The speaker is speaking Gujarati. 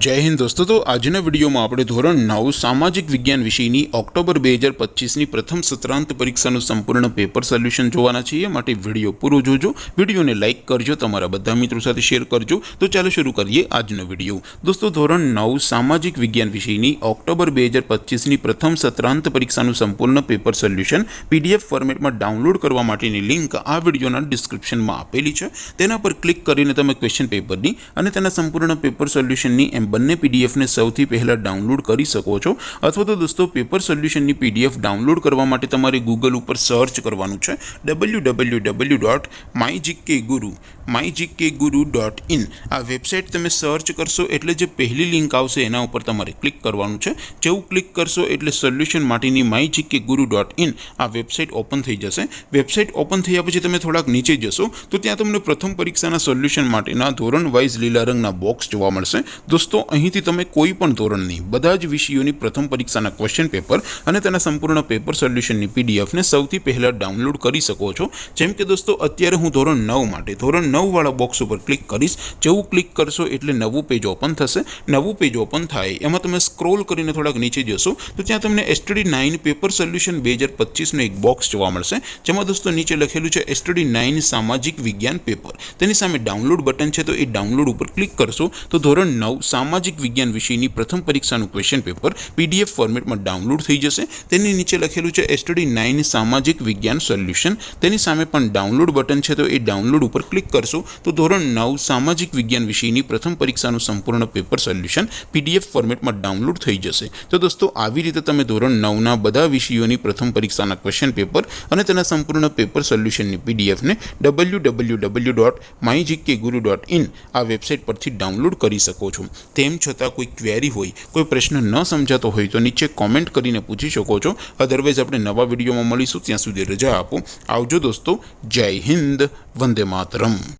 जय हिंद दोस्तों। तो आजना विडियो में આપણે ધોરણ 9 સામાજિક વિજ્ઞાન વિષયની ઓક્ટોબર 2025ની પ્રથમ સત્રાંત પરીક્ષાનું સંપૂર્ણ પેપર સોલ્યુશન જોવાના છીએ। માટે વિડિયો પૂરો જોજો, વિડિયોને લાઈક કરજો, તમારા બધા મિત્રો સાથે શેર કરજો। તો ચાલો શરૂ કરીએ આજનો વિડિયો। દોસ્તો ધોરણ 9 સામાજિક વિજ્ઞાન વિષયની ઓક્ટોબર 2025ની પ્રથમ સત્રાંત પરીક્ષાનું સંપૂર્ણ પેપર સોલ્યુશન પીડીએફ ફોર્મેટમાં ડાઉનલોડ કરવા માટેની લિંક આ વિડિયોના ડિસ્ક્રિપ્શનમાં આપેલી છે। તેના પર ક્લિક કરીને તમે ક્વેશ્ચન પેપરની અને તેના સંપૂર્ણ પેપર સોલ્યુશનની બંને पीडीएफ ने સૌથી પહેલા ડાઉનલોડ કરી શકો છો। અથવા તો દોસ્તો પેપર સોલ્યુશનની પીડીએફ ડાઉનલોડ કરવા માટે તમારે ગૂગલ ઉપર સર્ચ કરવાનું છે www.mygkguru.in। આ વેબસાઇટ તમે સર્ચ કરશો એટલે જે પહેલી લિંક આવશે એના ઉપર તમારે ક્લિક કરવાનું છે। જેવું ક્લિક કરશો એટલે સોલ્યુશન માટેની mygkguru.in આ વેબસાઇટ ઓપન થઈ જશે। વેબસાઇટ ઓપન થયા પછી તમે થોડાક નીચે જશો તો ત્યાં તમને પ્રથમ પરીક્ષાના સોલ્યુશન માટેના ધોરણ વાઇઝ લીલા રંગના બોક્સ જોવા મળશે। दोस्तों અહીંથી તમે કોઈ પણ ધોરણની બધા જ વિષયોની પ્રથમ પરીક્ષાના ક્વેશ્ચન પેપર અને તેના સંપૂર્ણ પેપર સોલ્યુશનની પીડીએફ ને સૌથી પહેલા ડાઉનલોડ કરી શકો છો। જેમ કે દોસ્તો અત્યારે હું ધોરણ 9 માટે ધોરણ 9 વાળા બોક્સ ઉપર ક્લિક કરીશ। જેવું ક્લિક કરશો એટલે નવું પેજ ઓપન થશે। નવું પેજ ઓપન થાય એમાં તમે સ્ક્રોલ કરીને થોડાક નીચે જશો તો ત્યાં તમને STD9 પેપર સોલ્યુશન 2025 નો એક બોક્સ જોવા મળશે। જેમાં દોસ્તો નીચે લખેલું છે STD9 સામાજિક વિજ્ઞાન પેપર। તેની સામે ડાઉનલોડ બટન છે, તો એ ડાઉનલોડ ઉપર ક્લિક કરશો તો ધોરણ 9 સામાજિક વિજ્ઞાન વિષયની પ્રથમ પરીક્ષાનું ક્વેશ્ચન પેપર પીડીએફ ફોર્મેટમાં ડાઉનલોડ થઈ જશે। તેની નીચે લખેલું છે STD9 સામાજિક વિજ્ઞાન સોલ્યુશન। તેની સામે પણ ડાઉનલોડ બટન છે, તો એ ડાઉનલોડ ઉપર ક્લિક કરશો તો ધોરણ 9 સામાજિક વિજ્ઞાન વિષયની પ્રથમ પરીક્ષાનું સંપૂર્ણ પેપર સોલ્યુશન પીડીએફ ફોર્મેટમાં ડાઉનલોડ થઈ જશે। તો દોસ્તો આવી રીતે તમે ધોરણ 9ના બધા વિષયોની પ્રથમ પરીક્ષાના ક્વેશ્ચન પેપર અને તેના સંપૂર્ણ પેપર સોલ્યુશનની પીડીએફને www.mygkguru.in આ વેબસાઇટ પરથી ડાઉનલોડ કરી શકો છો। તેમ છતાં કોઈ ક્વેરી હોય, કોઈ પ્રશ્ન ન સમજાતો હોય તો નીચે કોમેન્ટ કરીને પૂછી શકો છો। અધરવાઇઝ આપણે નવા વિડીયોમાં મળીશું, ત્યાં સુધી રજા આપો। આવજો દોસ્તો। જય હિન્દ, વંદે માતરમ।